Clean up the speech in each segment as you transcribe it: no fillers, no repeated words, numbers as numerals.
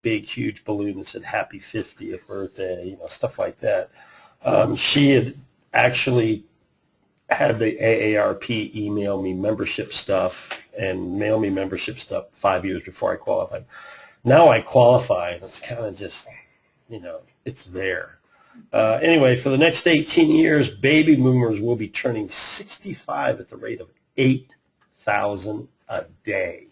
big, huge balloon that said "Happy 50th Birthday," stuff like that. She had actually had the AARP email me membership stuff and mail me membership stuff 5 years before I qualified. Now I qualify, and it's kind of just, it's there. Anyway, for the next 18 years, baby boomers will be turning 65 at the rate of 8,000 a day.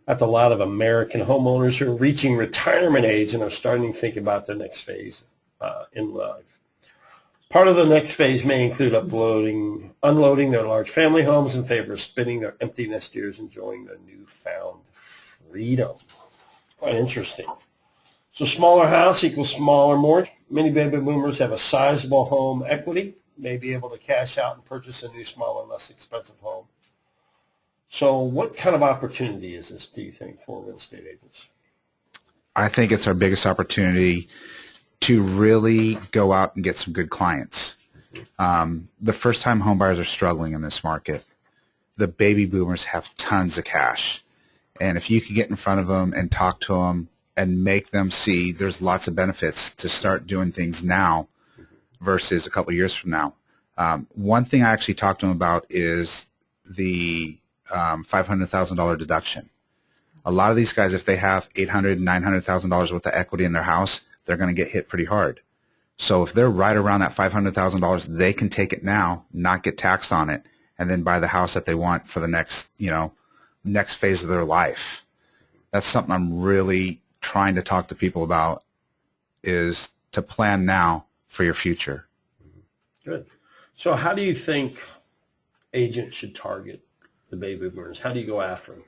That's a lot of American homeowners who are reaching retirement age and are starting to think about their next phase in life. Part of the next phase may include unloading their large family homes in favor of spending their empty nest years enjoying their newfound freedom. Quite interesting. So smaller house equals smaller mortgage. Many baby boomers have a sizable home equity, may be able to cash out and purchase a new, smaller, less expensive home. So what kind of opportunity is this, do you think, for real estate agents? I think it's our biggest opportunity to really go out and get some good clients. The first-time home buyers are struggling in this market. The baby boomers have tons of cash. And if you can get in front of them and talk to them and make them see there's lots of benefits to start doing things now versus a couple of years from now. One thing I actually talked to them about is the $500,000 deduction. A lot of these guys, if they have $800,000, $900,000 worth of equity in their house, they're going to get hit pretty hard. So if they're right around that $500,000, they can take it now, not get taxed on it, and then buy the house that they want for the next phase of their life. That's something I'm really trying to talk to people about, is to plan now for your future. Good. So how do you think agents should target the baby boomers? How do you go after them?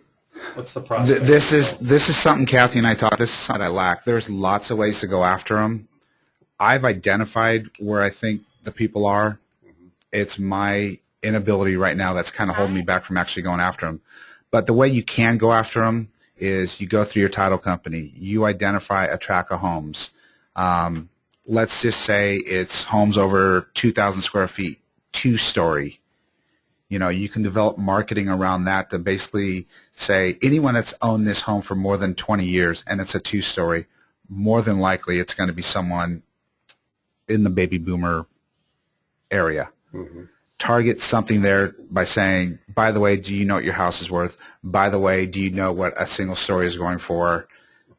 What's the process? This is something Kathy and I talked. This is something I lack. There's lots of ways to go after them. I've identified where I think the people are. It's my inability right now that's kind of holding me back from actually going after them. But the way you can go after them is you go through your title company. You identify a tract of homes. Let's just say it's homes over 2,000 square feet, 2-story. You can develop marketing around that to basically say anyone that's owned this home for more than 20 years and it's a 2-story, more than likely it's going to be someone in the baby boomer area. Mm-hmm. Target something there by saying, by the way, do you know what your house is worth? By the way, do you know what a single story is going for?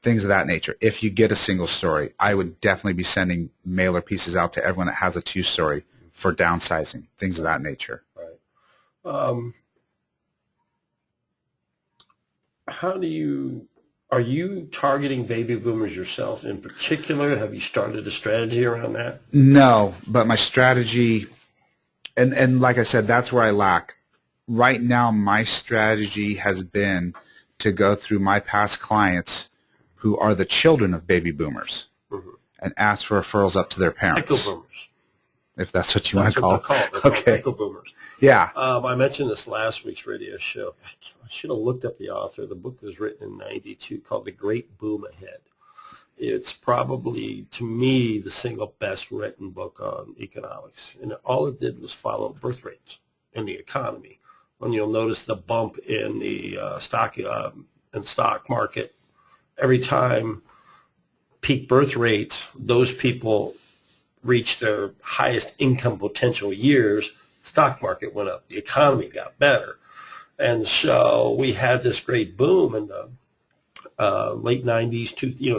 Things of that nature. If you get a single story, I would definitely be sending mailer pieces out to everyone that has a 2-story for downsizing, things of that nature. Are you targeting baby boomers yourself in particular? Have you started a strategy around that? No, but my strategy, and like I said, that's where I lack. Right now, my strategy has been to go through my past clients who are the children of baby boomers and ask for referrals up to their parents. Echo boomers. If that's what you want to call it. Okay. Echo boomers. Yeah. I mentioned this last week's radio show. I should have looked up the author. The book was written in '92 called The Great Boom Ahead. It's probably, to me, the single best written book on economics. And all it did was follow birth rates in the economy. And you'll notice the bump in the stock market. Every time peak birth rates, those people reached their highest income potential years, stock market went up, the economy got better. And so we had this great boom in the late 90s,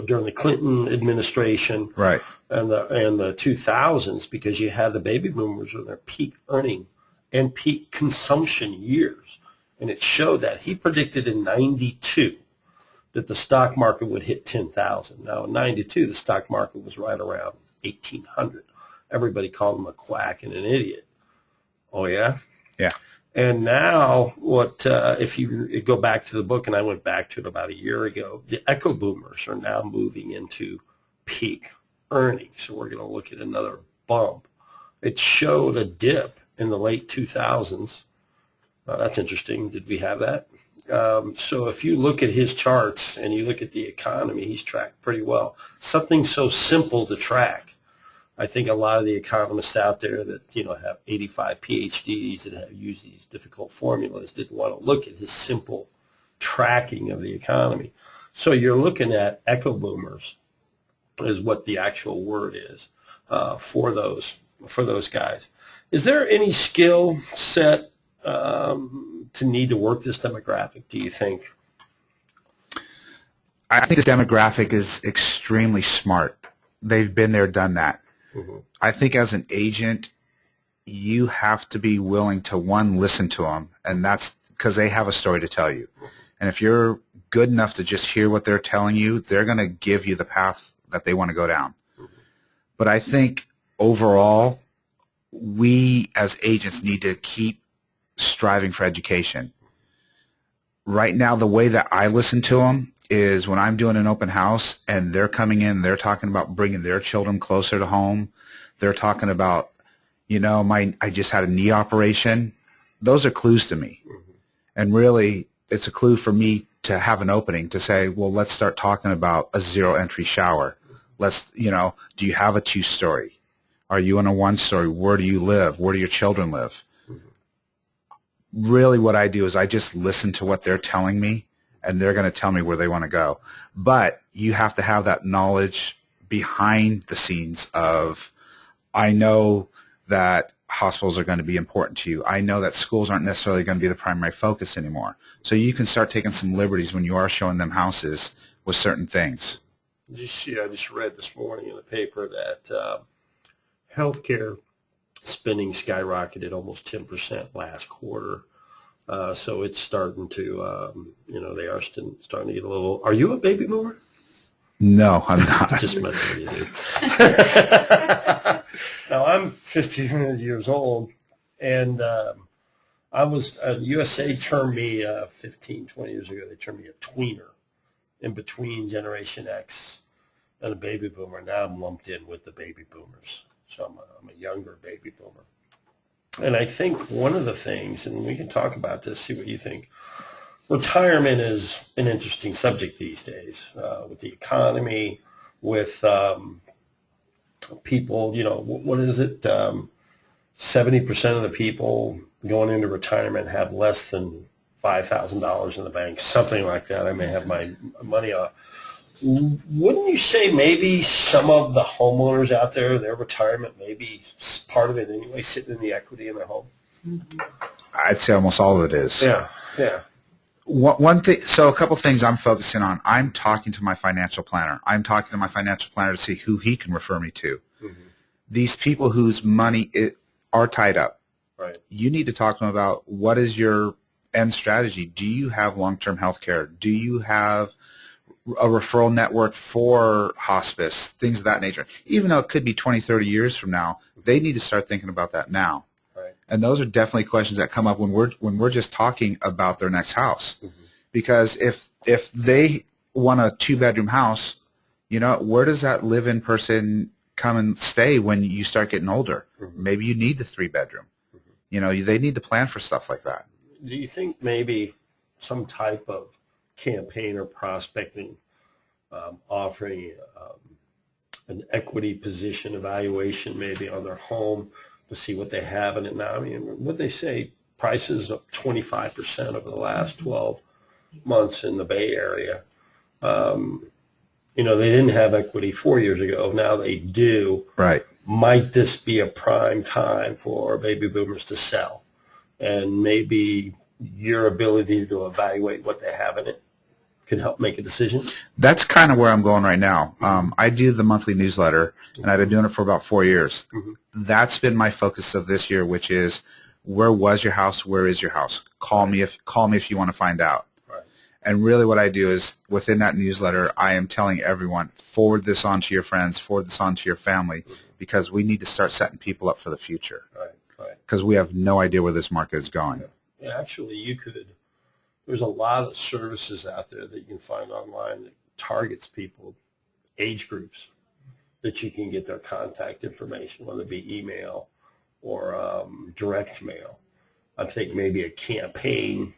during the Clinton administration, right, and the 2000s, because you had the baby boomers in their peak earning and peak consumption years. And it showed that. He predicted in 92 that the stock market would hit 10,000. Now, in 92, the stock market was right around 1,800. Everybody called him a quack and an idiot. Oh, yeah? Yeah. And now, if you go back to the book, and I went back to it about a year ago, the echo boomers are now moving into peak earnings. So we're going to look at another bump. It showed a dip in the late 2000s. That's interesting. Did we have that? So if you look at his charts and you look at the economy, he's tracked pretty well. Something so simple to track. I think a lot of the economists out there that have 85 PhDs that have used these difficult formulas didn't want to look at his simple tracking of the economy. So you're looking at echo boomers is what the actual word is for those guys. Is there any skill set to need to work this demographic, do you think? I think this demographic is extremely smart. They've been there, done that. Mm-hmm. I think as an agent, you have to be willing to, one, listen to them, and that's because they have a story to tell you. And if you're good enough to just hear what they're telling you, they're going to give you the path that they want to go down. But I think overall, we as agents need to keep striving for education. Right now, the way that I listen to them is when I'm doing an open house and they're coming in, they're talking about bringing their children closer to home. They're talking about, I just had a knee operation. Those are clues to me. And really, it's a clue for me to have an opening to say, well, let's start talking about a zero entry shower. Let's, do you have a 2-story? Are you in a 1-story? Where do you live? Where do your children live? Really what I do is I just listen to what they're telling me, and they're going to tell me where they want to go. But you have to have that knowledge behind the scenes of, I know that hospitals are going to be important to you. I know that schools aren't necessarily going to be the primary focus anymore. So you can start taking some liberties when you are showing them houses with certain things. I just read this morning in the paper that healthcare spending skyrocketed almost 10% last quarter. So it's starting to, they are starting to get a little. Are you a baby boomer? No, I'm not. Just messing with you, dude. Now, I'm 15 years old, and USA termed me 15, 20 years ago, they termed me a tweener in between Generation X and a baby boomer. Now I'm lumped in with the baby boomers. So I'm a younger baby boomer. And I think one of the things, and we can talk about this, see what you think, retirement is an interesting subject these days with the economy, with people, what is it? 70% of the people going into retirement have less than $5,000 in the bank, something like that. I may have my money off. Wouldn't you say maybe some of the homeowners out there, their retirement, maybe part of it anyway, sitting in the equity in their home? I'd say almost all of it is. Yeah. One thing, so a couple things I'm focusing on. I'm talking to my financial planner. I'm talking to my financial planner to see who he can refer me to. Mm-hmm. These people whose money are tied up. Right. You need to talk to them about what is your end strategy. Do you have long-term health care? Do you have a referral network for hospice, things of that nature? Even though it could be 20, 30 years from now, they need to start thinking about that now. Right. And those are definitely questions that come up when we're just talking about their next house. Mm-hmm. Because if they want a 2-bedroom house, where does that live-in person come and stay when you start getting older? Mm-hmm. Maybe you need the 3-bedroom. Mm-hmm. They need to plan for stuff like that. Do you think maybe some type of campaign or prospecting offering an equity position evaluation maybe on their home to see what they have in it now? I mean, what they say, prices up 25% over the last 12 months in the Bay Area. They didn't have equity 4 years ago. Now they do. Right. Might this be a prime time for baby boomers to sell? And maybe your ability to evaluate what they have in it could help make a decision? That's kind of where I'm going right now. I do the monthly newsletter, and I've been doing it for about 4 years. Mm-hmm. That's been my focus of this year, which is, where was your house? Where is your house? Call me if you want to find out. Right. And really what I do is, within that newsletter, I am telling everyone, forward this on to your friends, forward this on to your family, mm-hmm. because we need to start setting people up for the future. Right. Because we have no idea where this market is going. Yeah, actually, there's a lot of services out there that you can find online that targets people, age groups, that you can get their contact information, whether it be email or direct mail. I think maybe a campaign,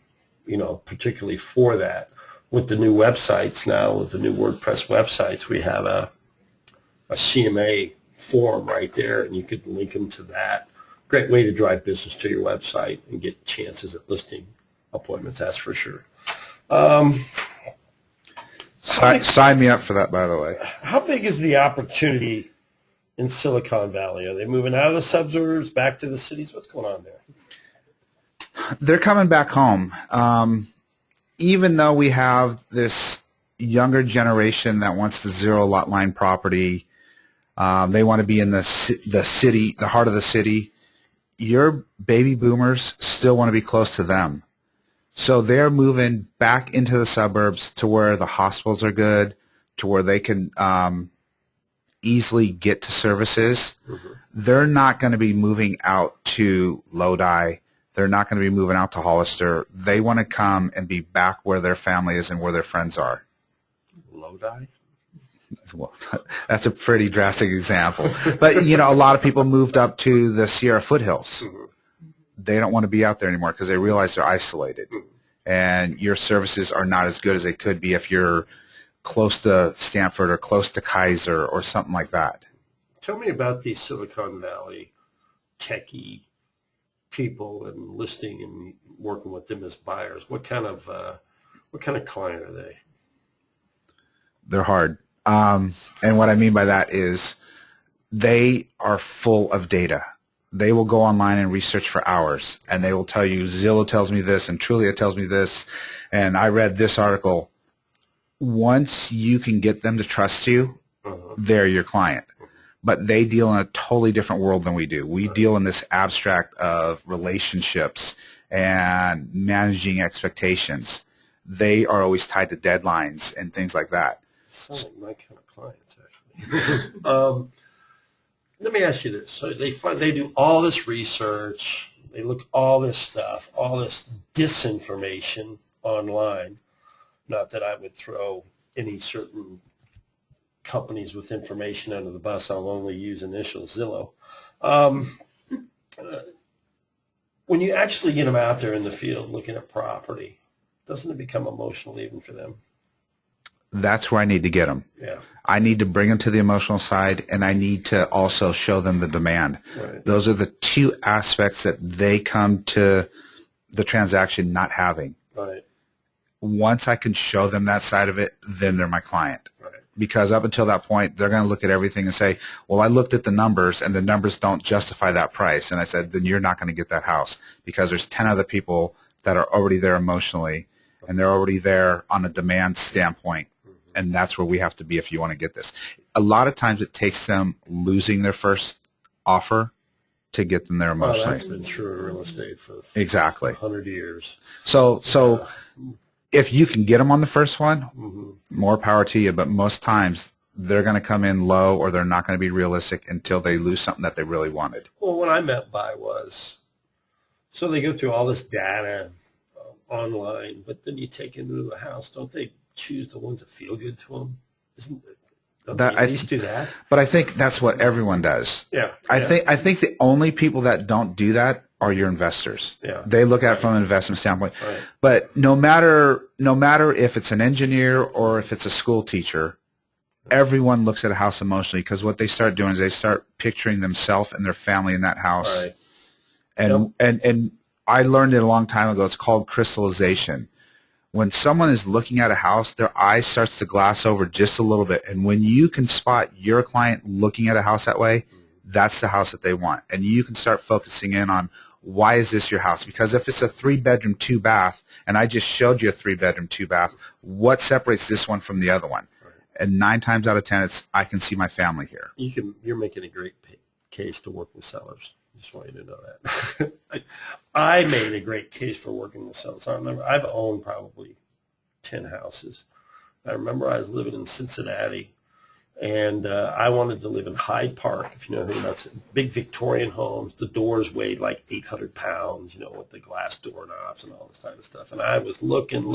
particularly for that. With the new websites now, with the new WordPress websites, we have a CMA form right there, and you could link them to that. Great way to drive business to your website and get chances at listing appointments, that's for sure. Sign me up for that, by the way. How big is the opportunity in Silicon Valley? Are they moving out of the suburbs, back to the cities? What's going on there? They're coming back home. Even though we have this younger generation that wants the zero lot line property, they want to be in the city, the heart of the city. Your baby boomers still want to be close to them. So they're moving back into the suburbs to where the hospitals are good, to where they can easily get to services. Mm-hmm. They're not going to be moving out to Lodi. They're not going to be moving out to Hollister. They want to come and be back where their family is and where their friends are. Lodi? Well, that's a pretty drastic example. But, a lot of people moved up to the Sierra foothills. Mm-hmm. They don't want to be out there anymore because they realize they're isolated. Mm-hmm. And your services are not as good as they could be if you're close to Stanford or close to Kaiser or something like that. Tell me about these Silicon Valley techie people and listing and working with them as buyers. What kind of client are they? They're hard. And what I mean by that is they are full of data. They will go online and research for hours, and they will tell you, Zillow tells me this, and Trulia tells me this, and I read this article. Once you can get them to trust you, they're your client. But they deal in a totally different world than we do. We deal in this abstract of relationships and managing expectations. They are always tied to deadlines and things like that. Sound like my kind of clients, actually. Let me ask you this. So they do all this research. They look all this stuff, all this disinformation online. Not that I would throw any certain companies with information under the bus. I'll only use initials, Zillow. When you actually get them out there in the field looking at property, doesn't it become emotional even for them? That's where I need to get them. Yeah. I need to bring them to the emotional side, and I need to also show them the demand. Right. Those are the two aspects that they come to the transaction not having. Right. Once I can show them that side of it, then they're my client. Right. Because up until that point, they're going to look at everything and say, well, I looked at the numbers, and the numbers don't justify that price. And I said, then you're not going to get that house because there's 10 other people that are already there emotionally, and they're already there on a demand standpoint. And that's where we have to be if you want to get this. A lot of times it takes them losing their first offer to get them there emotionally. Well, that's been true in real estate for exactly 100 years. So if you can get them on the first one, more power to you. But most times they're going to come in low, or they're not going to be realistic until they lose something that they really wanted. Well, what I meant by was, so they go through all this data online, but then you take it into the house, don't they choose the ones that feel good to them? Don't they at least do that? But I think that's what everyone does. Yeah. I think the only people that don't do that are your investors. Yeah. They look at it from an investment standpoint. Right. But no matter if it's an engineer or if it's a school teacher, everyone looks at a house emotionally, because what they start doing is they start picturing themselves and their family in that house. Right. And I learned it a long time ago. It's called crystallization. When someone is looking at a house, their eye starts to glass over just a little bit. And when you can spot your client looking at a house that way, that's the house that they want. And you can start focusing in on, why is this your house? Because if it's a 3-bedroom, 2-bath, and I just showed you a 3-bedroom, 2-bath, what separates this one from the other one? Right. And 9 times out of 10, it's, I can see my family here. You're making a great case to work with sellers. Just want you to know that. I made a great case for working with sellers. I remember I've owned probably 10 houses. I remember I was living in Cincinnati, and I wanted to live in Hyde Park, if you know anything about it. Big Victorian homes. The doors weighed like 800 pounds, with the glass doorknobs and all this type of stuff. And I was looking.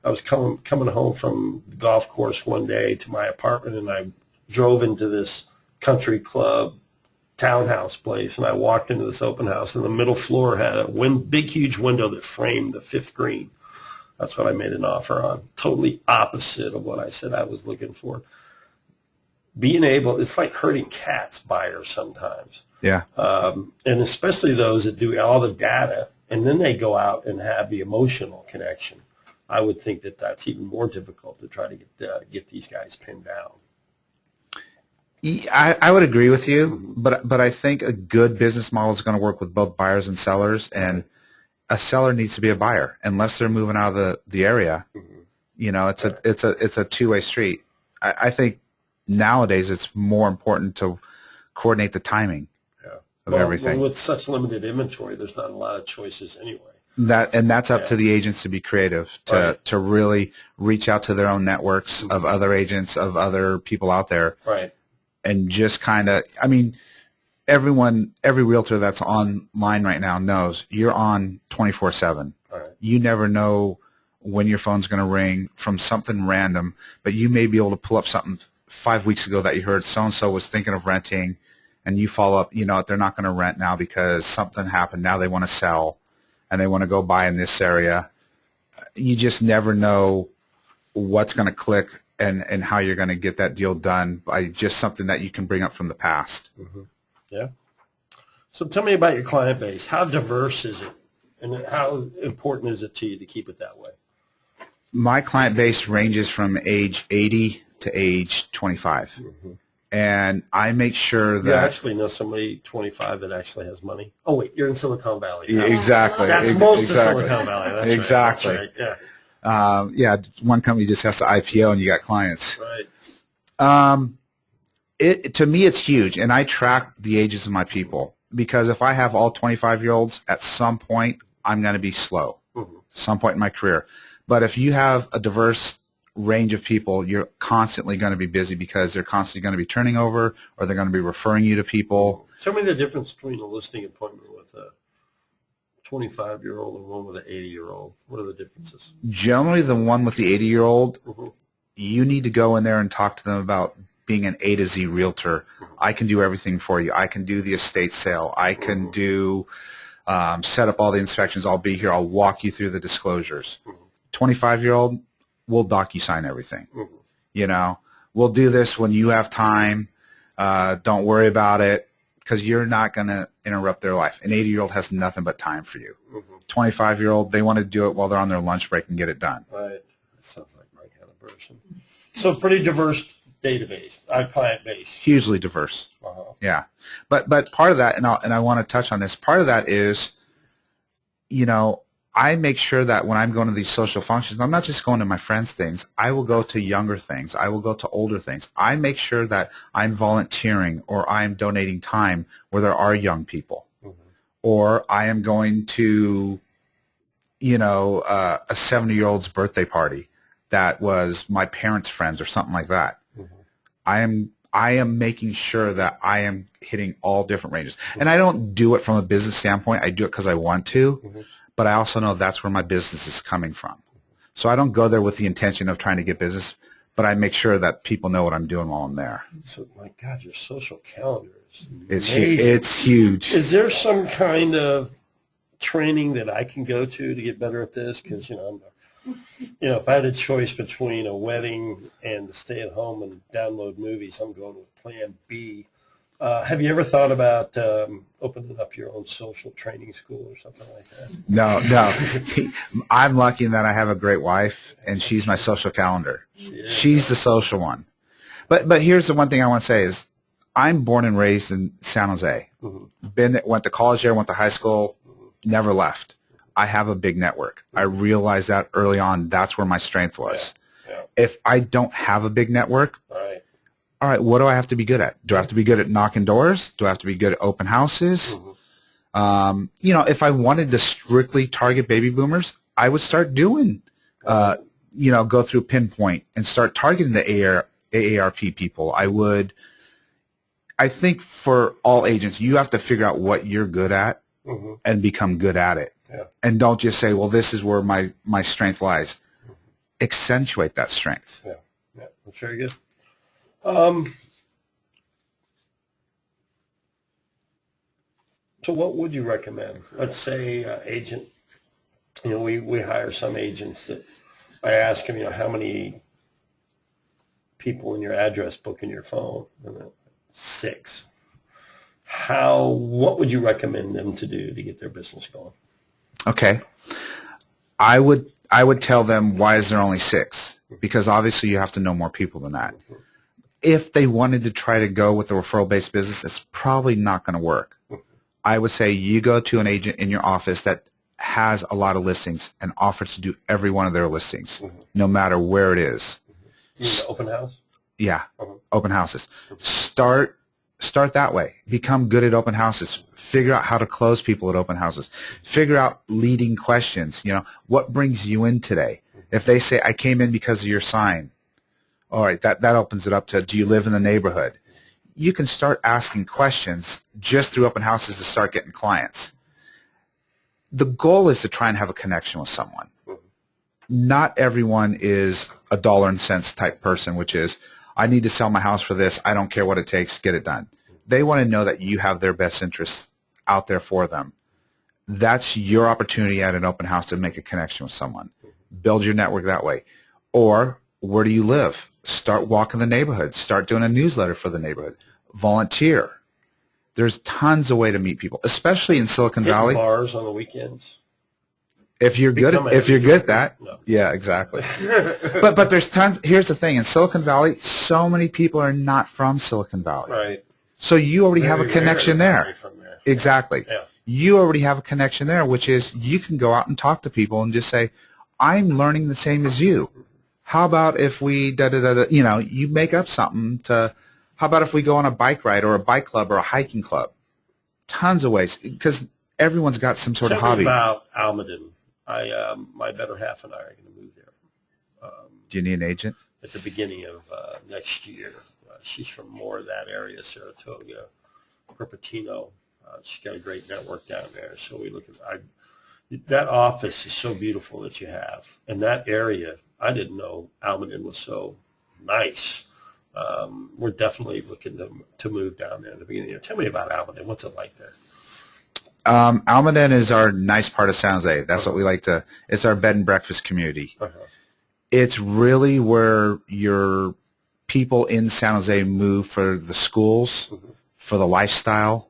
I was coming home from the golf course one day to my apartment, and I drove into this country club townhouse place, and I walked into this open house, and the middle floor had a big, huge window that framed the 5th green. That's what I made an offer on. Totally opposite of what I said I was looking for. It's like herding cats, buyers sometimes. Yeah. And especially those that do all the data, and then they go out and have the emotional connection. I would think that that's even more difficult to try to get these guys pinned down. I would agree with you, but I think a good business model is going to work with both buyers and sellers, and a seller needs to be a buyer unless they're moving out of the area. You know, it's a two-way street. I think nowadays it's more important to coordinate the timing of everything. Well, with such limited inventory, there's not a lot of choices anyway. That's up to the agents to be creative, to really reach out to their own networks of other agents, of other people out there. Right. And just kind of, I mean, every realtor that's online right now knows you're on 24/7. Right. You never know when your phone's going to ring from something random, but you may be able to pull up something 5 weeks ago that you heard so-and-so was thinking of renting, and you follow up, you know, they're not going to rent now because something happened. Now they want to sell, and they want to go buy in this area. You just never know what's going to click and how you're going to get that deal done by just something that you can bring up from the past. Yeah. So tell me about your client base. How diverse is it, and how important is it to you to keep it that way? My client base ranges from age 80 to age 25. And I make sure that... You actually know somebody 25 that actually has money? Oh, wait, you're in Silicon Valley. Yeah, exactly. That's most of Silicon Valley. That's exactly. Right. That's right. Yeah. One company just has to IPO and you got clients. Right. To me, it's huge, and I track the ages of my people, because if I have all 25-year-olds, at some point, I'm going to be slow, some point in my career. But if you have a diverse range of people, you're constantly going to be busy because they're constantly going to be turning over, or they're going to be referring you to people. Tell me the difference between a listing appointment with a 25-year-old and one with an 80-year-old. What are the differences? Generally, the one with the 80-year-old, you need to go in there and talk to them about being an A to Z realtor. I can do everything for you. I can do the estate sale. I can do set up all the inspections. I'll be here. I'll walk you through the disclosures. 25-year-old, we'll DocuSign everything. You know, we'll do this when you have time. Don't worry about it, because you're not going to interrupt their life. An 80-year-old has nothing but time for you. 25-year-old, they want to do it while they're on their lunch break and get it done. Right. That sounds like my kind of person. So pretty diverse database, client base. Hugely diverse. Yeah. But part of that, and I want to touch on this, part of that is, you know, I make sure that when I'm going to these social functions, I'm not just going to my friends' things. I will go to younger things. I will go to older things. I make sure that I'm volunteering or I'm donating time where there are young people. Or I am going to, you know, a 70-year-old's birthday party that was my parents' friends or something like that. I am making sure that I am hitting all different ranges. And I don't do it from a business standpoint. I do it because I want to, but I also know that's where my business is coming from. So I don't go there with the intention of trying to get business, but I make sure that people know what I'm doing while I'm there. So, my God, your social calendar is it's huge. Is there some kind of training that I can go to get better at this? Because, if I had a choice between a wedding and to stay at home and download movies, I'm going with Plan B. Have you ever thought about opening up your own social training school or something like that? No. I'm lucky in that I have a great wife, and she's my social calendar. She's the social one. But here's the one thing I want to say is I'm born and raised in San Jose. Went to college there, went to high school, never left. I have a big network. I realized that early on. That's where my strength was. If I don't have a big network, all right, what do I have to be good at? Do I have to be good at knocking doors? Do I have to be good at open houses? If I wanted to strictly target baby boomers, I would start doing, go through Pinpoint and start targeting the AARP people. I think for all agents, you have to figure out what you're good at and become good at it. And don't just say, well, this is where my strength lies. Accentuate that strength. Yeah, that's very good. So what would you recommend? Let's say agent, we hire some agents that I ask them, how many people in your address book in your phone? And 6. What would you recommend them to do to get their business going? Okay. I would I would tell them, why is there only 6? Because obviously you have to know more people than that. If they wanted to try to go with a referral-based business, it's probably not going to work. I would say you go to an agent in your office that has a lot of listings and offer to do every one of their listings, no matter where it is. You mean the open house? Yeah, open houses. Start that way. Become good at open houses. Figure out how to close people at open houses. Figure out leading questions. What brings you in today? If they say, I came in because of your sign, all right, that opens it up to, do you live in the neighborhood? You can start asking questions just through open houses to start getting clients. The goal is to try and have a connection with someone. Not everyone is a dollar and cents type person, which is, I need to sell my house for this. I don't care what it takes. Get it done. They want to know that you have their best interests out there for them. That's your opportunity at an open house to make a connection with someone. Build your network that way. Or, where do you live? Start walking the neighborhood. Start doing a newsletter for the neighborhood. Volunteer. There's tons of way to meet people, especially in Silicon Valley. Bars on the weekends. If you're good at that, no. Yeah, exactly. but there's tons. Here's the thing: in Silicon Valley, so many people are not from Silicon Valley. Right. So you already have a connection there. From there. Exactly. Yeah. You already have a connection there, which is you can go out and talk to people and just say, "I'm learning the same as you. How about if we you make up something to. How about if we go on a bike ride or a bike club or a hiking club? Tons of ways, because everyone's got some sort of hobby. Tell me about Almaden. My better half and I are going to move there. Do you need an agent? At the beginning of next year. She's from more of that area, Saratoga, Cupertino. She's got a great network down there. So we look at that office is so beautiful that you have. And that area, I didn't know Almaden was so nice. We're definitely looking to move down there at the beginning. Tell me about Almaden. What's it like there? Almaden is our nice part of San Jose. That's what we like to. It's our bed and breakfast community. It's really where your people in San Jose move for the schools, for the lifestyle.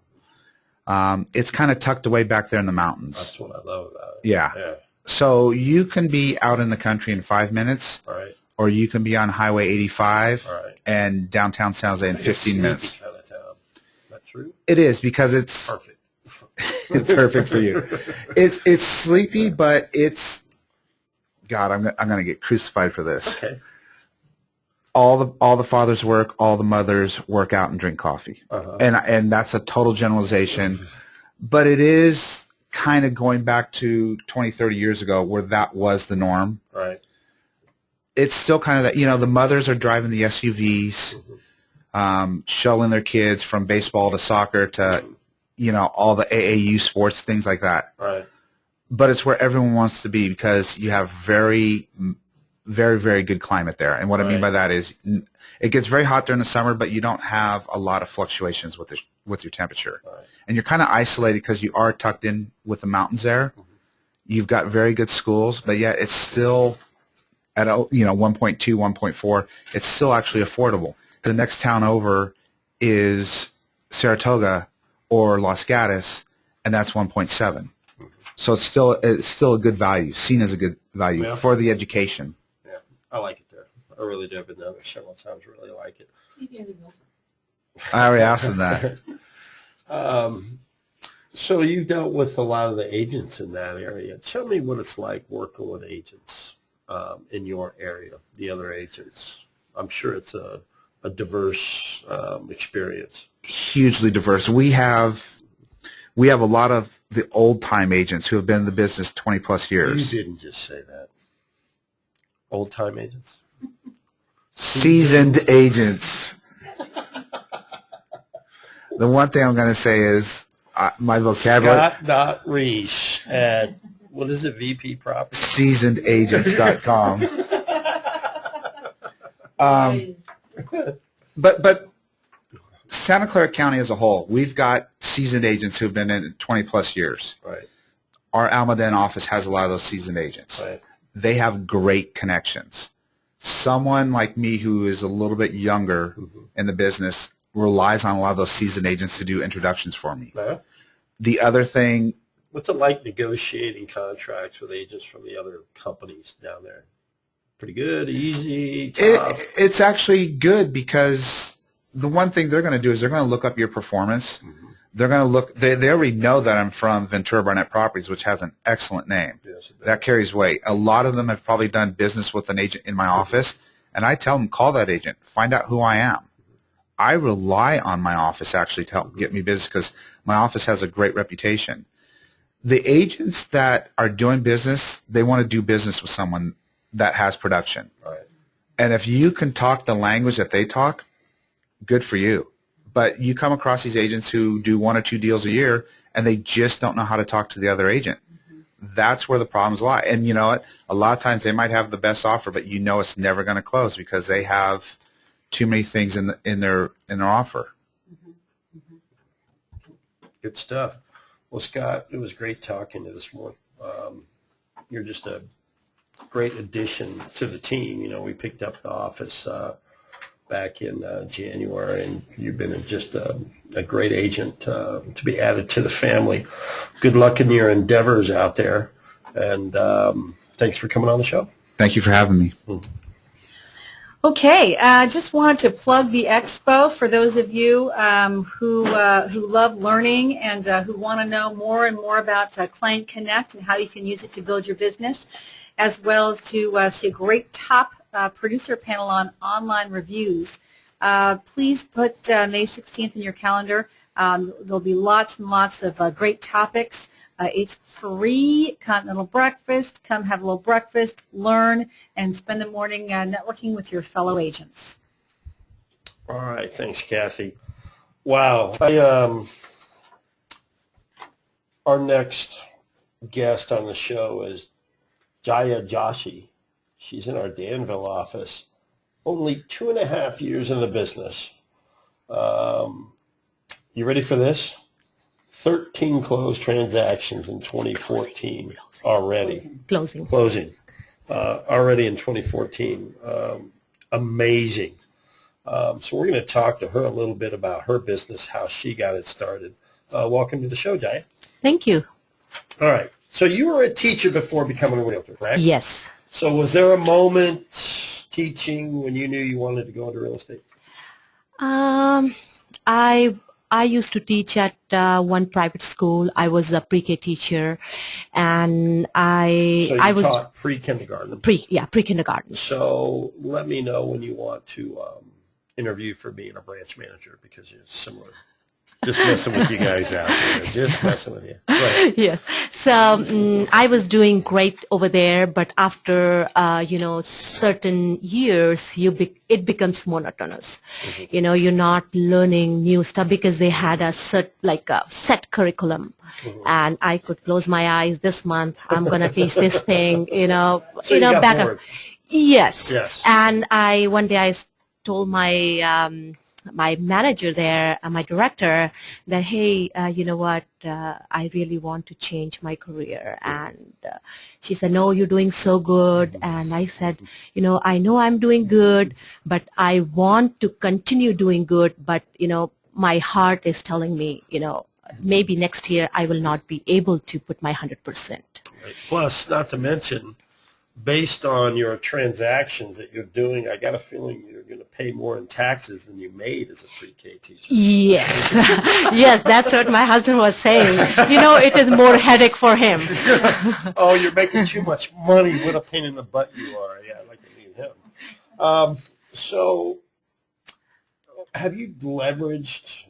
It's kind of tucked away back there in the mountains. That's what I love about it. Yeah. So you can be out in the country in 5 minutes, right, or you can be on Highway 85 right, and downtown San Jose in 15 minutes. Kind of town. Is that true? It is, because it's perfect. Perfect for you. It's sleepy, but it's God. I'm going to get crucified for this. Okay. All the fathers work, all the mothers work out and drink coffee, and that's a total generalization, but it is kind of going back to 20, 30 years ago where that was the norm. Right. It's still kind of that. The mothers are driving the SUVs, shuttling their kids from baseball to soccer to all the AAU sports, things like that. Right. But it's where everyone wants to be, because you have very, very, very good climate there. And what I mean by that is it gets very hot during the summer, but you don't have a lot of fluctuations with your temperature. Right. And you're kind of isolated because you are tucked in with the mountains there. You've got very good schools, but yet it's still at 1.2, 1.4. It's still actually affordable. The next town over is Saratoga or Los Gatos, and that's 1.7. So it's still a good value, seen as a good value for the education. Yeah, I like it there. I really do. I've been down there several times. Really like it. I already asked him that. So you've dealt with a lot of the agents in that area. Tell me what it's like working with agents in your area, the other agents. I'm sure it's a diverse experience. Hugely diverse. We have a lot of the old-time agents who have been in the business 20-plus years. You didn't just say that. Old-time agents? Seasoned agents. The one thing I'm going to say is my vocabulary. Scott.Reese at, what is it, VP Property? SeasonedAgents.com. But Santa Clara County as a whole, we've got seasoned agents who've been in it 20-plus years. Right. Our Almaden office has a lot of those seasoned agents. Right. They have great connections. Someone like me who is a little bit younger in the business relies on a lot of those seasoned agents to do introductions for me. The other thing What's it like negotiating contracts with agents from the other companies down there? Pretty good, easy, tough? It's actually good because the one thing they're going to do is they're going to look up your performance. They're going to look. They already know that I'm from Ventura Barnett Properties, which has an excellent name. Yes, it does. That carries weight. A lot of them have probably done business with an agent in my office, and I tell them, call that agent, find out who I am. I rely on my office actually to help get me business because my office has a great reputation. The agents that are doing business, they want to do business with someone that has production. Right. And if you can talk the language that they talk, good for you. But you come across these agents who do 1 or 2 deals a year, and they just don't know how to talk to the other agent. That's where the problems lie. And you know what? A lot of times they might have the best offer, but you know it's never going to close because they have too many things in their offer. Good stuff. Well, Scott, it was great talking to you this morning. You're just a great addition to the team. You know, we picked up the office back in January, and you've been just a great agent to be added to the family. Good luck in your endeavors out there, and thanks for coming on the show. Thank you for having me. Okay, just wanted to plug the expo for those of you who love learning and who want to know more and more about Client Connect and how you can use it to build your business, as well as to see a great top producer panel on online reviews. Please put May 16th in your calendar. There'll be lots and lots of great topics. It's free, continental breakfast. Come have a little breakfast, learn, and spend the morning networking with your fellow agents. All right. Thanks, Kathy. Wow. Our next guest on the show is Jaya Joshi. She's in our Danville office. Only 2.5 years in the business. You ready for this? 13 closed transactions in 2014 already. Closing. Already in 2014. Amazing. So we're going to talk to her a little bit about her business, how she got it started. Welcome to the show, Jaya. Thank you. All right. So you were a teacher before becoming a realtor, correct? Yes. So was there a moment teaching when you knew you wanted to go into real estate? I used to teach at one private school. I was a pre-K teacher, and So you I was taught pre-kindergarten. pre-kindergarten. So let me know when you want to interview for being a branch manager because it's similar. Just messing with you guys out there. Just messing with you. Right. Yeah. So I was doing great over there, but after certain years, it becomes monotonous. Mm-hmm. You're not learning new stuff because they had a set curriculum, Mm-hmm. and I could close my eyes this month. I'm gonna teach this thing. So you got back bored. up. Yes. Yes. And one day I told my manager there, my director, that, hey, you know what, I really want to change my career. And she said, no, you're doing so good. And I said, I know I'm doing good, but I want to continue doing good. But, my heart is telling me, maybe next year I will not be able to put my 100%. Right. Plus, not to mention, based on your transactions that you're doing, I got a feeling you're going to pay more in taxes than you made as a pre-K teacher. Yes. Yes, that's what my husband was saying. It is more headache for him. Oh, you're making too much money. What a pain in the butt you are. Yeah, I'd like to meet him. So have you leveraged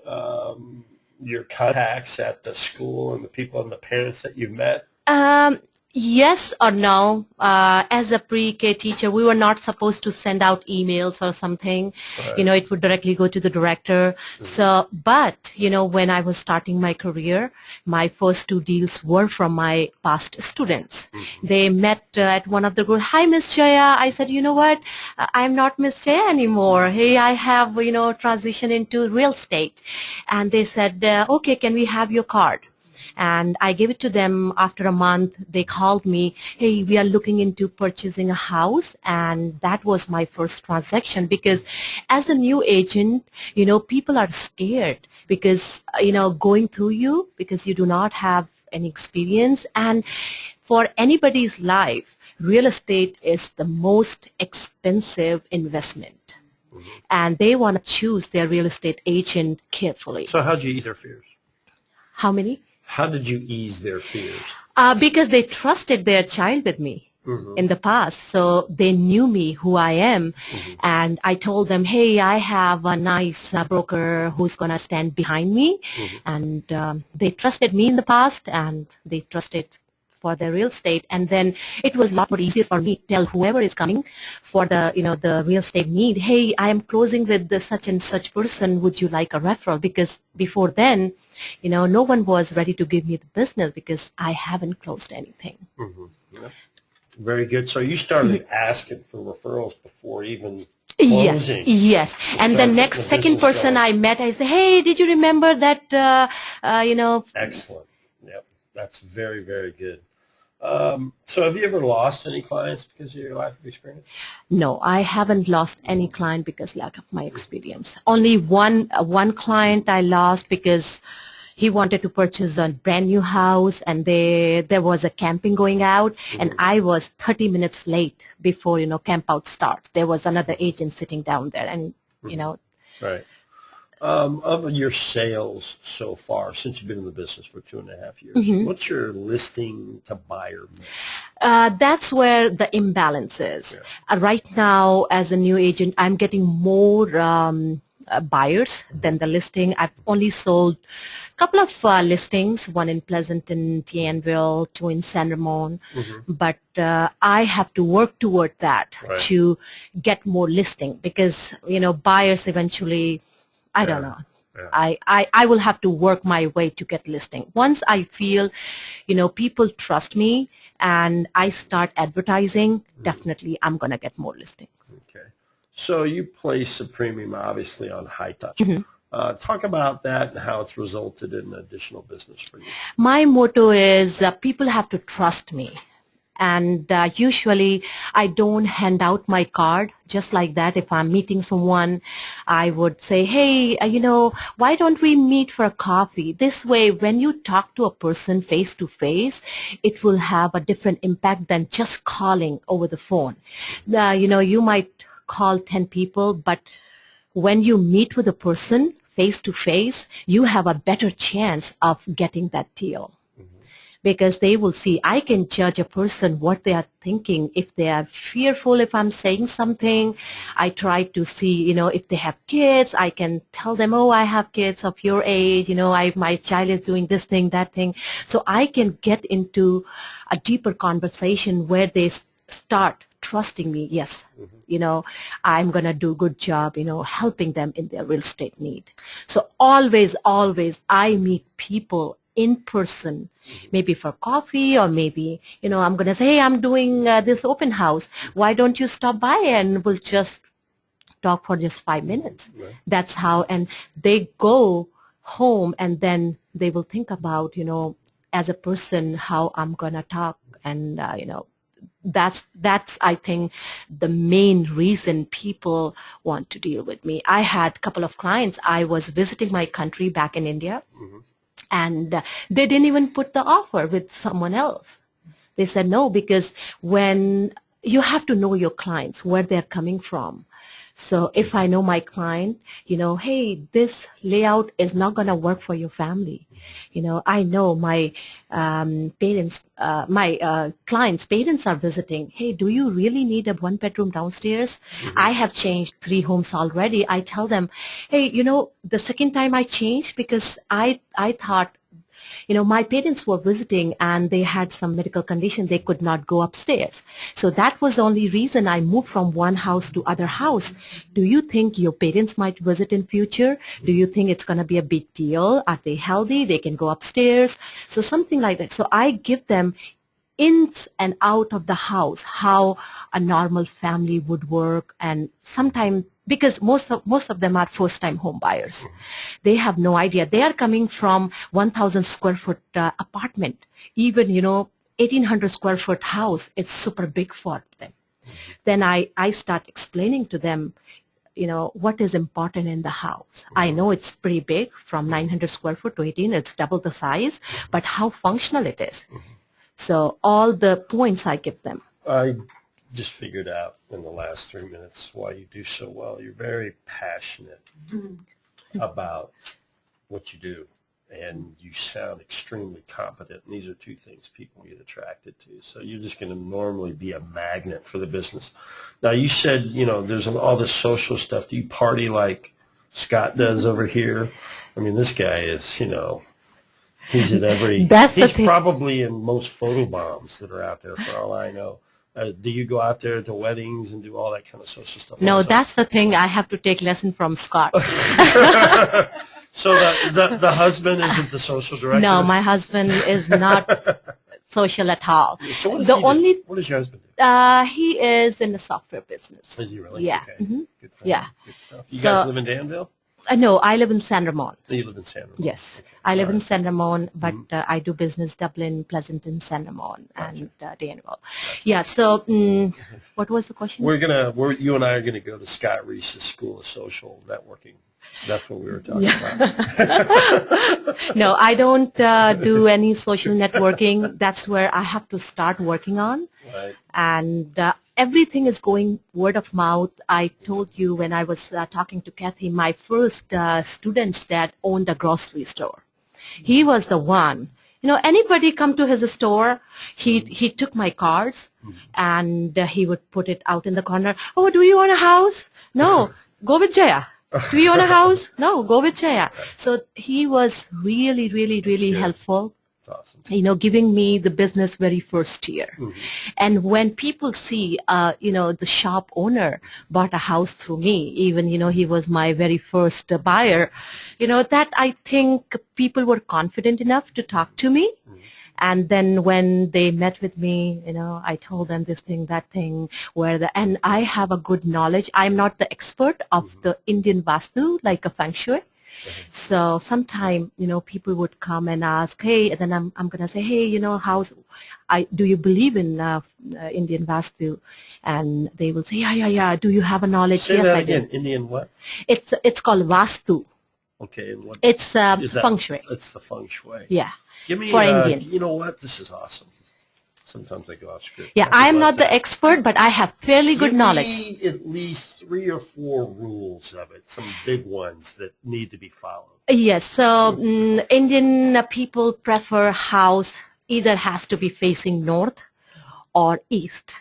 your contacts at the school and the people and the parents that you've met? Yes or no. As a pre-K teacher, we were not supposed to send out emails or something. Right. It would directly go to the director. Mm-hmm. So, but, when I was starting my career, my first 2 deals were from my past students. Mm-hmm. They met at one of the groups. Hi, Miss Jaya. I said, you know what? I'm not Miss Jaya anymore. Hey, I have, transitioned into real estate. And they said, okay, can we have your card? And I gave it to them. After a month. They called me, hey, we are looking into purchasing a house. And that was my first transaction because as a new agent, people are scared because, going through you because you do not have any experience. And for anybody's life, real estate is the most expensive investment. And they want to choose their real estate agent carefully. So how'd you ease their fears? How many? How did you ease their fears? Because they trusted their child with me in the past. So they knew me, who I am. And I told them, hey, I have a nice broker who's going to stand behind me. And they trusted me in the past, and they trusted for their real estate. And then it was a lot more easier for me to tell whoever is coming for the, the real estate need, hey, I am closing with the such and such person. Would you like a referral? Because before then, no one was ready to give me the business because I haven't closed anything. Yep. Very good. So you started asking for referrals before even closing. Yes. And the start second business person going. I met, I said, hey, did you remember that, Excellent. Yep. That's very, very good. So have you ever lost any clients because of your lack of experience? No, I haven't lost any client because lack of my experience. Only one client I lost because he wanted to purchase a brand new house, and there was a camping going out, and I was 30 minutes late before camp out starts. There was another agent sitting down there, and Right. Of your sales so far, since you've been in the business for 2.5 years, what's your listing to buyer mix? That's where the imbalance is. Right now, as a new agent, I'm getting more buyers than the listing. I've only sold a couple of listings, one in Pleasanton, Tianville, two in San Ramon, but I have to work toward that to get more listing because, buyers eventually, I don't know. I will have to work my way to get listing. Once I feel, people trust me and I start advertising, definitely I'm going to get more listings. Okay. So you place a premium, obviously, on high touch. Talk about that and how it's resulted in additional business for you. My motto is people have to trust me. And usually I don't hand out my card just like that. If I'm meeting someone, I would say, hey, why don't we meet for a coffee? This way, when you talk to a person face to face, it will have a different impact than just calling over the phone. You might call 10 people, but when you meet with a person face to face, you have a better chance of getting that deal. Because they will see, I can judge a person what they are thinking. If they are fearful, if I'm saying something, I try to see, if they have kids, I can tell them, oh, I have kids of your age, my child is doing this thing, that thing. So I can get into a deeper conversation where they start trusting me. Yes, I'm going to do a good job, helping them in their real estate need. So always, I meet people in person, maybe for coffee, or maybe, I'm going to say, hey, I'm doing this open house. Why don't you stop by and we'll just talk for just 5 minutes. Right. That's how, and they go home and then they will think about, as a person, how I'm going to talk. And, that's, I think, the main reason people want to deal with me. I had a couple of clients. I was visiting my country back in India. And they didn't even put the offer with someone else. They said no, because when you have to know your clients, where they're coming from. So if I know my client, hey, this layout is not going to work for your family. I know my parents, my clients' parents are visiting. Hey, do you really need a 1-bedroom downstairs? I have changed 3 homes already. I tell them, hey, the second time I changed because I thought, my parents were visiting and they had some medical condition. They could not go upstairs. So that was the only reason I moved from one house to other house. Do you think your parents might visit in future? Do you think it's going to be a big deal? Are they healthy? They can go upstairs. So something like that. So I give them ins and out of the house, how a normal family would work. And sometimes, because most of them are first-time home buyers. They have no idea. They are coming from 1,000 square foot apartment. Even, 1,800 square foot house, it's super big for them. Then I start explaining to them, what is important in the house. I know it's pretty big, from 900 square foot to 18, it's double the size, but how functional it is. So all the points I give them. I just figured out in the last 3 minutes why you do so well. You're very passionate about what you do, and you sound extremely competent. And these are two things people get attracted to. So you're just going to normally be a magnet for the business. Now, you said, there's all this social stuff. Do you party like Scott does over here? I mean, this guy is, he's at every, he's probably in most photo bombs that are out there for all I know. Do you go out there to weddings and do all that kind of social stuff? No, that's the thing. I have to take lesson from Scott. So the husband isn't the social director? No, my husband is not social at all. So what does what does your husband do? He is in the software business. Is he really? Yeah. Okay. Mm-hmm. Good for Yeah. him. Good stuff. You guys live in Danville? No, I live in San Ramon. You live in San Ramon? Yes. Okay. I live in San Ramon, but I do business Dublin, Pleasanton, San Ramon, and Danville. Yeah, so what was the question? You and I are going to go to Scott Reese's School of Social Networking. That's what we were talking about. No, I don't do any social networking. That's where I have to start working on. Right. And everything is going word of mouth. I told you when I was talking to Kathy, my first student's dad owned a grocery store. He was the one. Anybody come to his store, he took my cards and he would put it out in the corner. Oh, do you want a house? No, go with Jaya. Do you own a house? No, go with Jaya. So he was really, really, really helpful. That's awesome. Giving me the business very first year. Mm-hmm. And when people see, the shop owner bought a house through me, even, he was my very first buyer, that I think people were confident enough to talk to me. Mm-hmm. And then when they met with me, I told them this thing, that thing, and I have a good knowledge. I'm not the expert of the Indian Vastu, like a Feng Shui. So sometime, people would come and ask, hey, and then I'm going to say, hey, do you believe in Indian Vastu? And they will say, yeah. Do you have a knowledge? Say yes, that I again. do. Indian what? It's called Vastu. Okay. And what? It's Feng Shui. It's the Feng Shui. Yeah. Give me, for Indian. You know what? This is awesome. Sometimes I go off script. Yeah, I'm not the expert, but I have fairly good knowledge. Give me at least 3 or 4 rules of it, some big ones that need to be followed. Yes, so Indian people prefer house either has to be facing north or east.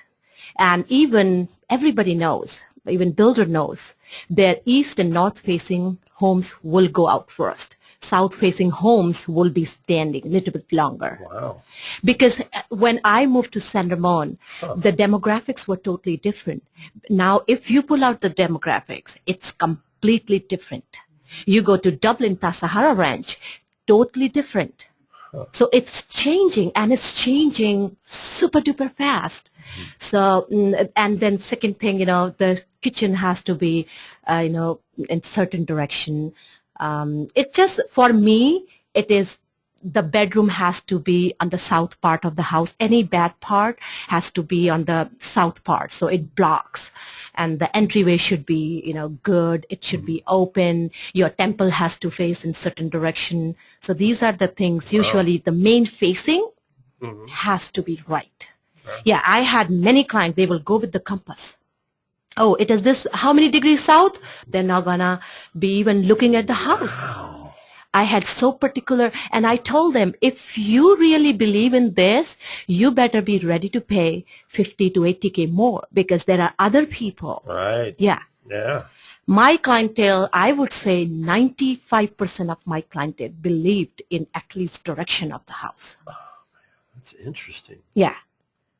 And even everybody knows, even builder knows, their east and north facing homes will go out first. South-facing homes will be standing a little bit longer. Wow. Because when I moved to San Ramon, the demographics were totally different. Now, if you pull out the demographics, it's completely different. You go to Dublin, Sahara Ranch, totally different. So it's changing, and it's changing super duper fast. So, and then second thing, the kitchen has to be, in certain direction. It just, for me, it is the bedroom has to be on the south part of the house. Any bad part has to be on the south part, so it blocks. And the entryway should be, good. It should be open. Your temple has to face in certain direction. So these are the things. Usually the main facing has to be right. Yeah, I had many clients, they will go with the compass. Oh, it is this, how many degrees south? They're not gonna be even looking at the house. Wow. I had so particular, and I told them, if you really believe in this, you better be ready to pay 50 to 80K more, because there are other people. Right. Yeah. Yeah. My clientele, I would say 95% of my clientele believed in at least direction of the house. Oh, man, that's interesting. Yeah.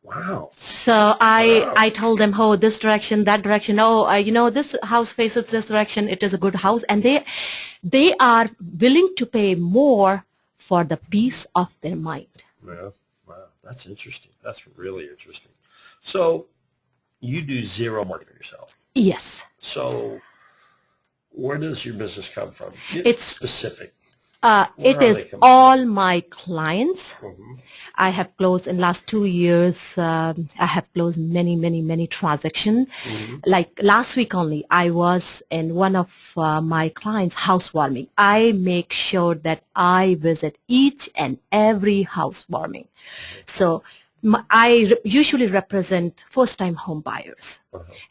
Wow. So I told them, oh, this direction, that direction. Oh, this house faces this direction. It is a good house. And they are willing to pay more for the peace of their mind. Yeah. Wow. That's interesting. That's really interesting. So you do zero marketing yourself. Yes. So where does your business come from? It's specific. Where It are is they coming all my clients. from? I have closed in last 2 years. I have closed many transactions. Like last week only, I was in one of my clients' housewarming. I make sure that I visit each and every housewarming. So usually represent first-time home buyers,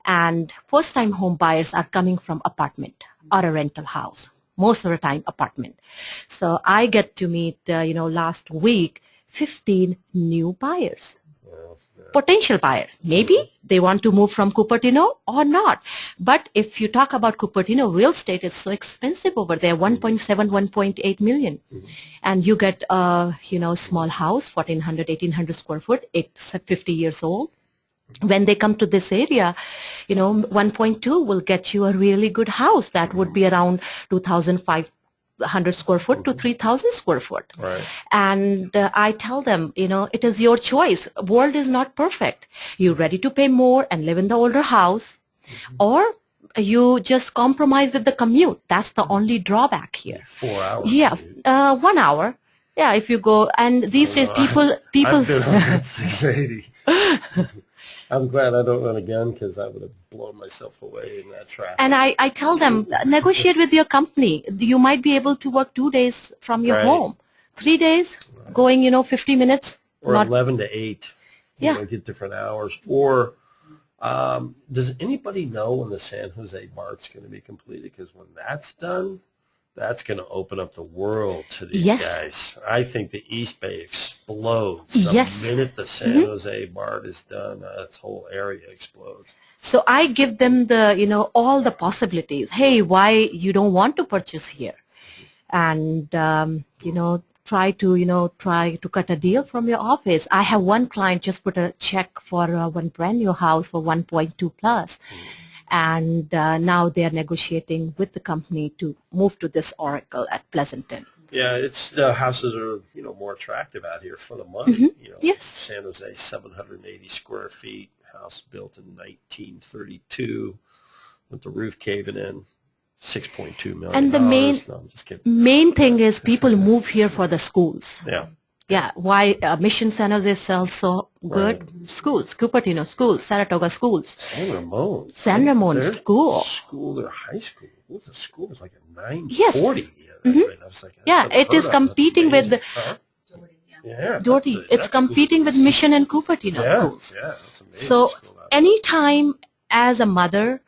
and first-time home buyers are coming from apartment or a rental house. Most of the time, apartment. So I get to meet, last week, 15 new buyers. Potential buyer. Maybe they want to move from Cupertino or not. But if you talk about Cupertino, real estate is so expensive over there, 1.7, 1.8 million. And you get a, small house, 1,400, 1,800 square foot, it's 50 years old. When they come to this area, 1.2 will get you a really good house. That would be around 2,500 square foot to 3,000 square foot. Right. And I tell them, it is your choice. World is not perfect. You're ready to pay more and live in the older house, or you just compromise with the commute. That's the only drawback here. 4 hours. Yeah, 1 hour. Yeah, if you go, and these days people. I've been on that 680. I'm glad I don't run again, because I would have blown myself away in that traffic. And I tell them, negotiate with your company. You might be able to work 2 days from your Right. home. 3 days, going, 50 minutes. Or not 11 to 8. Yeah. Get different hours. Or does anybody know when the San Jose BART's going to be completed? Because when that's done, that's going to open up the world to these Yes. guys. I think the East Bay explodes. Yes. The minute the San Jose BART is done, its whole area explodes. So I give them the, all the possibilities. Hey, why you don't want to purchase here? And, try to cut a deal from your office. I have one client just put a check for one brand new house for 1.2 plus. And now they are negotiating with the company to move to this Oracle at Pleasanton. Yeah, it's the houses are more attractive out here for the money. Yes. San Jose, 780 square feet, house built in 1932, with the roof caving in, 6.2 million. And the No, I'm just kidding. main thing is people move here for the schools. Yeah. Yeah, why Mission San Jose sells so good? Schools, Cupertino schools, Saratoga schools, San Ramon. San Ramon Their school. Their high school. What was the school? It was like a 940. Yes. I was like, Yeah, that's it is unheard of. competing with Amazing. the Huh? Yeah. Doherty. that's It's competing with Mission and Cupertino Yeah. schools. Yeah, that's amazing. So school out there. anytime as a mother,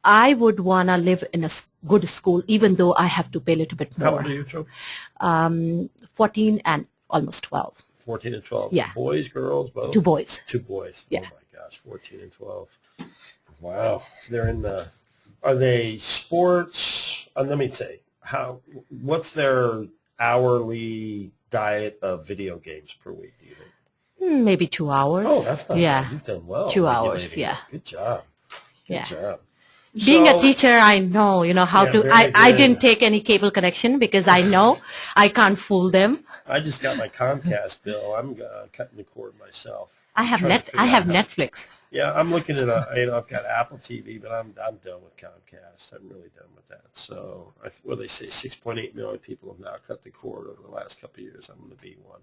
I would want to live in a good school, even though I have to pay a little bit How more. old are you, children? 14 and almost 12. 14 and 12. Yeah. Boys, girls, both? 2 boys. 2 boys. Yeah. Oh my gosh, 14 and 12. Wow. They're in the, are they sports? Let me say, what's their hourly diet of video games per week, do you think? Maybe 2 hours. Oh, that's not Yeah. bad. You've done well. 2 hours, regulating yeah. it. Good job. Good Yeah. job. Being a So- teacher, I know, how Yeah, to, very I good. didn't take any cable connection because I know I can't fool them. I just got my Comcast bill. I'm cutting the cord myself. I have Trying to figure I have out how- Netflix. Yeah, I'm looking at I've got Apple TV, but I'm done with Comcast. I'm really done with that. So, what do they say? 6.8 million people have now cut the cord over the last couple of years. I'm going to be one.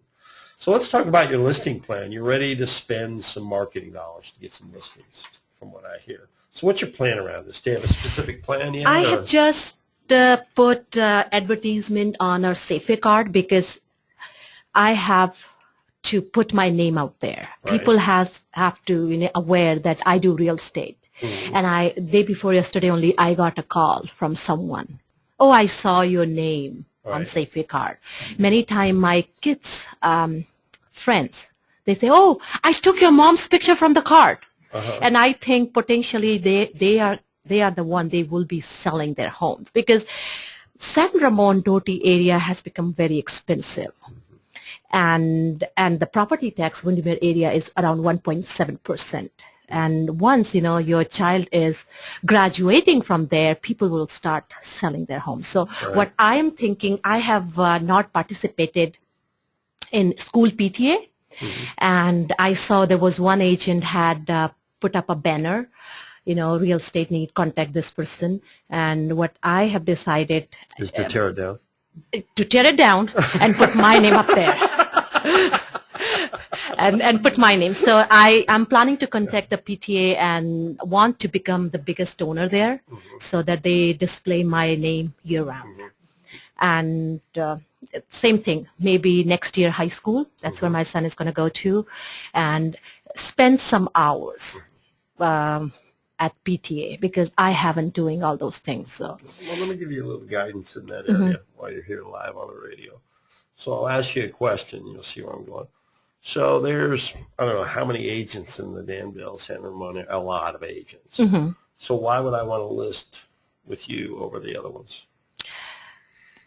So let's talk about your listing plan. You're ready to spend some marketing dollars to get some listings, from what I hear. So what's your plan around this? Do you have a specific plan yet? I or- have just put advertisement on our Safeway card because I have to put my name out there. Right. People have to aware that I do real estate. And day before yesterday only, I got a call from someone. Oh, I saw your name on Right. Safeway card. Many times my kids' friends, they say, oh, I took your mom's picture from the card. And I think potentially they are the one, they will be selling their homes because San Ramon Doty area has become very expensive. And the property tax Windermere area is around 1.7%. And once, your child is graduating from there, people will start selling their homes. So what I am thinking, I have not participated in school PTA. And I saw there was one agent had put up a banner, real estate need, contact this person. And what I have decided Is to tear it down? to tear it down and put my name up there. And put my name. So I am planning to contact the PTA and want to become the biggest donor there so that they display my name year round. And same thing, maybe next year high school, that's where my son is going to go to, and spend some hours at PTA because I haven't doing all those things. So, well, let me give you a little guidance in that area while you're here live on the radio. So I'll ask you a question. You'll see where I'm going. So there's, I don't know how many agents in the Danville, San Ramon, a lot of agents. So why would I want to list with you over the other ones?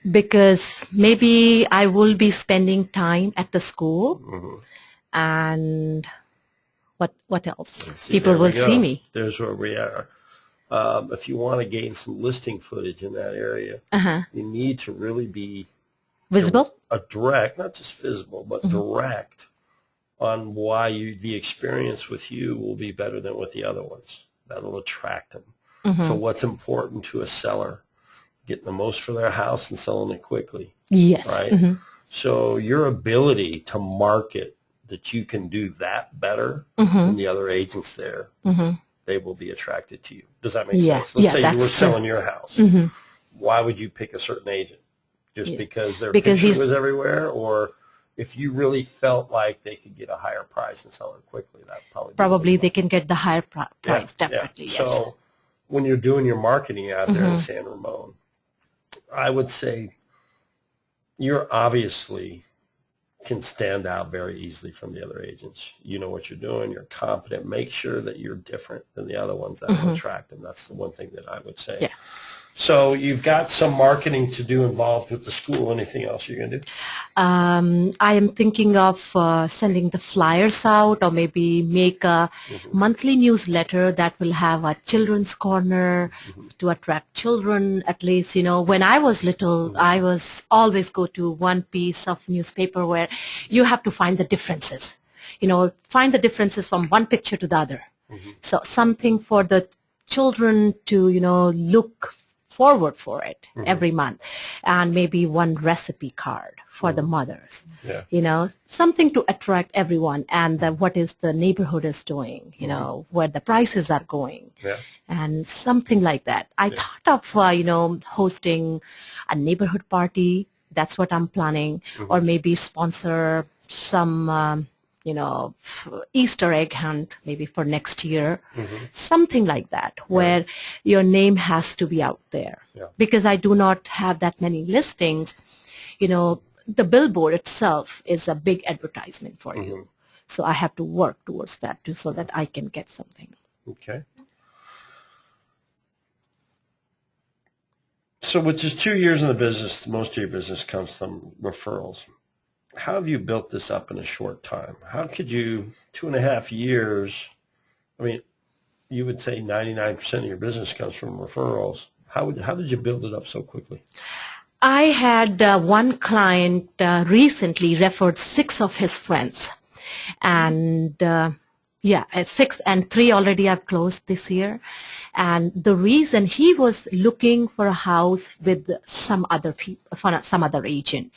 Because maybe I will be spending time at the school and what else? See, people will see me. There's where we are. If you want to gain some listing footage in that area, you need to really be Visible? a direct, not just visible, but direct on why the experience with you will be better than with the other ones. That'll attract them. So what's important to a seller? Getting the most for their house and selling it quickly. Yes. Right? So your ability to market that you can do that better than the other agents there, they will be attracted to you. Does that make sense? Let's say you were selling your house. Why would you pick a certain agent? Just because their picture was everywhere? Or if you really felt like they could get a higher price and sell it quickly, that probably they can get the higher price, definitely, yes. So when you're doing your marketing out there in San Ramon, I would say you're obviously can stand out very easily from the other agents. You know what you're doing. You're competent. Make sure that you're different than the other ones that will attract them. That's the one thing that I would say. Yeah. So you've got some marketing to do involved with the school. Anything else you're going to do? I am thinking of sending the flyers out or maybe make a monthly newsletter that will have a children's corner to attract children. At least, you know, when I was little, I was always go to one piece of newspaper where you have to find the differences. You know, find the differences from one picture to the other. So something for the children to, you know, look forward for it every month, and maybe one recipe card for the mothers, you know, something to attract everyone, and what is the neighborhood is doing, you know, where the prices are going, and something like that. I thought of, you know, hosting a neighborhood party. That's what I'm planning, or maybe sponsor some, you know, Easter egg hunt maybe for next year, something like that, where your name has to be out there. Because I do not have that many listings, you know, the billboard itself is a big advertisement for you. So I have to work towards that too, so that I can get something. Okay. So with just 2 years in the business, most of your business comes from referrals. How have you built this up in a short time? How could you, 2.5 years, I mean, you would say 99% of your business comes from referrals. How did you build it up so quickly? I had one client recently referred 6 of his friends. And 6, and 3 already I've closed this year. And the reason he was looking for a house with some other people, some other agent.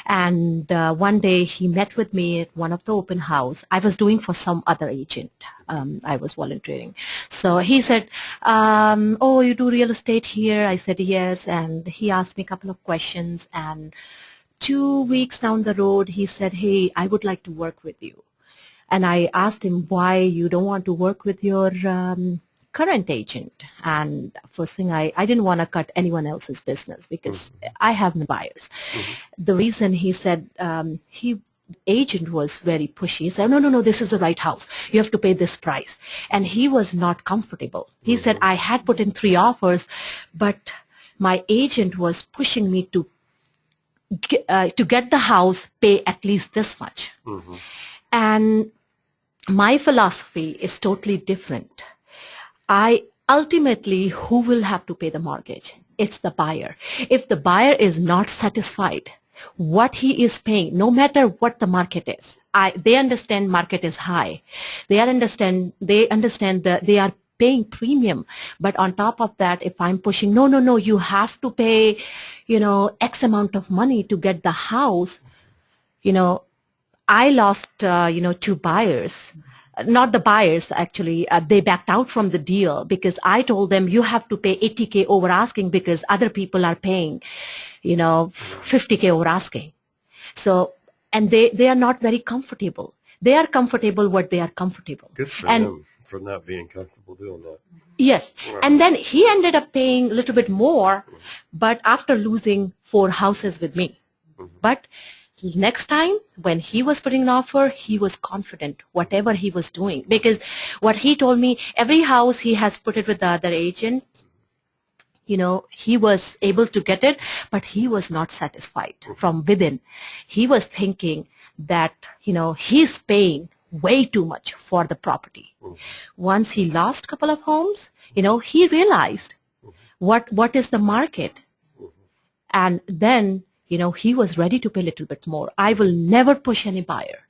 And one day he met with me at one of the open house. I was doing for some other agent. I was volunteering. So he said, oh, you do real estate here? I said, yes. And he asked me a couple of questions. And 2 weeks down the road, he said, hey, I would like to work with you. And I asked him why you don't want to work with your current agent. And first thing, I didn't want to cut anyone else's business because I have no buyers. The reason he said, agent was very pushy. He said, no, this is the right house. You have to pay this price. And he was not comfortable. He said, I had put in 3 offers, but my agent was pushing me to get the house, pay at least this much. And my philosophy is totally different. Ultimately, who will have to pay the mortgage? It's the buyer. If the buyer is not satisfied, what he is paying, no matter what the market is, they understand market is high. They understand that they are paying premium. But on top of that, if I'm pushing, no, no, no, you have to pay, X amount of money to get the house, you know, I lost, 2 buyers. Not the buyers, actually. They backed out from the deal because I told them you have to pay 80K over asking because other people are paying, 50K over asking. So, and they are not very comfortable. They are comfortable what they are comfortable. Good for And them for not being comfortable doing that. yes. And then he ended up paying a little bit more, but after losing 4 houses with me. But next time when he was putting an offer, he was confident whatever he was doing. Because what he told me, every house he has put it with the other agent, he was able to get it, but he was not satisfied from within. He was thinking that, he's paying way too much for the property. Once he lost a couple of homes, he realized what is the market. And then, he was ready to pay a little bit more. I will never push any buyer.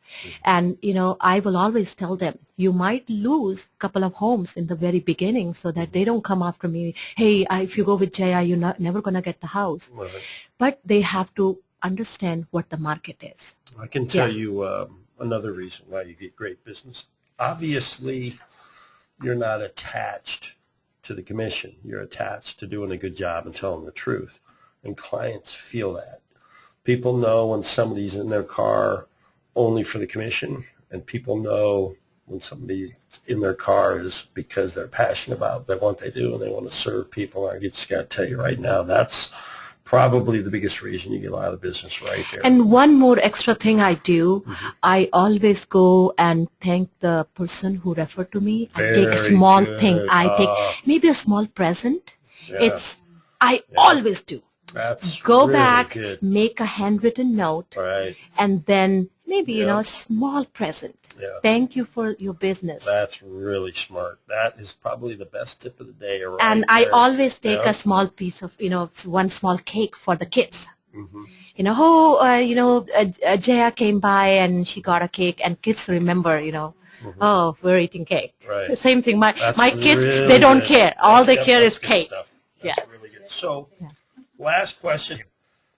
And, I will always tell them, you might lose a couple of homes in the very beginning so that they don't come after me. Hey, if you go with Jaya, you're never going to get the house. Right. But they have to understand what the market is. I can tell you another reason why you get great business. Obviously, you're not attached to the commission. You're attached to doing a good job and telling the truth. And clients feel that. People know when somebody's in their car only for the commission, and people know when somebody's in their car is because they're passionate about what they do and they want to serve people. I just got to tell you right now, that's probably the biggest reason you get a lot of business right there. And one more extra thing I do, I always go and thank the person who referred to me. I take a small thing. I take maybe a small present. Yeah. I always do. That's go really back, good. Make a handwritten note, right. And then maybe, a small present. Yeah. Thank you for your business. That's really smart. That is probably the best tip of the day. Right and there. I always take a small piece of, one small cake for the kids. Jaya came by and she got a cake, and kids remember, oh, we're eating cake. Right. The same thing. My kids, really they don't good. care. All they care is good cake. Stuff. That's really good. So, last question.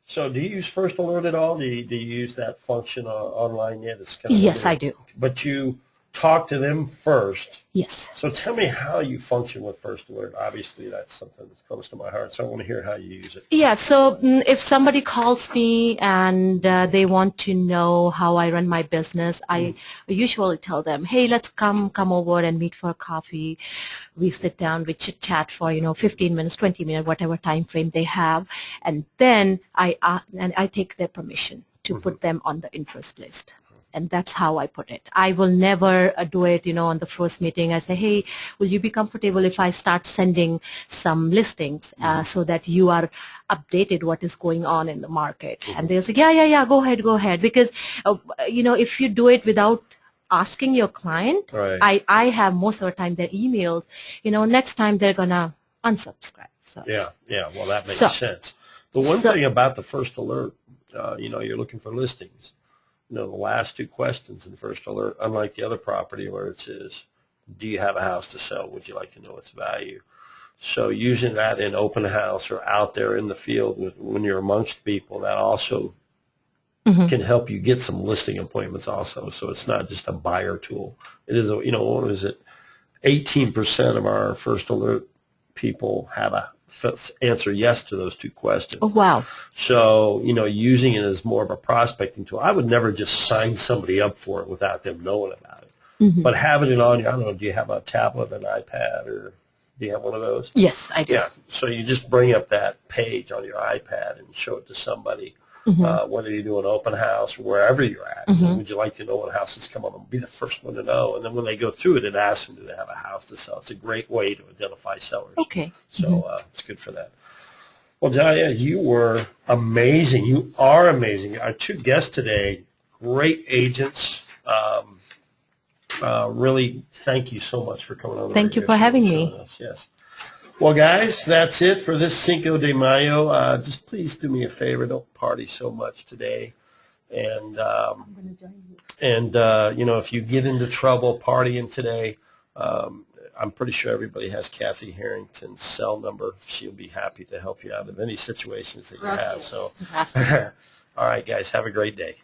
So, do you use First Alert at all? Do you use that function online yet? It's kind of Yes, I do. But you talk to them first. Yes. So tell me how you function with First Alert. Obviously, that's something that's close to my heart, so I want to hear how you use it. Yeah, so if somebody calls me and they want to know how I run my business, I usually tell them, hey, let's come over and meet for coffee. We sit down, we chit-chat for, 15 minutes, 20 minutes, whatever time frame they have, and then I take their permission to put them on the interest list. And that's how I put it. I will never do it, on the first meeting. I say, hey, will you be comfortable if I start sending some listings so that you are updated what is going on in the market? And they'll say, yeah, go ahead. Because, if you do it without asking your client, right. I have most of the time their emails, next time they're going to unsubscribe. So. Yeah, well, that makes sense. The one thing about the First Alert, you're looking for listings. The last 2 questions in First Alert, unlike the other property alerts, is, do you have a house to sell? Would you like to know its value? So using that in open house or out there in the field when you're amongst people, that also can help you get some listing appointments also. So it's not just a buyer tool. It is, what is it? 18% of our First Alert people have answer yes to those 2 questions. Oh, wow. So, using it as more of a prospecting tool. I would never just sign somebody up for it without them knowing about it. But having it on your, I don't know, do you have a tablet, an iPad, or do you have one of those? Yes, I do. Yeah. So you just bring up that page on your iPad and show it to somebody, whether you do an open house or wherever you're at. Would you like to know what house is coming on? Be the first one to know. And then when they go through it, it asks them, do they have a house to sell? It's a great way to identify sellers. Okay. So it's good for that. Well, Jaya, you were amazing. You are amazing. Our 2 guests today, great agents. Really, thank you so much for coming on. Thank you for having me. Yes. Well, guys, that's it for this Cinco de Mayo. Just please do me a favor. Don't party so much today. And, if you get into trouble partying today, I'm pretty sure everybody has Kathy Harrington's cell number. She'll be happy to help you out in any situations that you have. So, all right, guys, have a great day.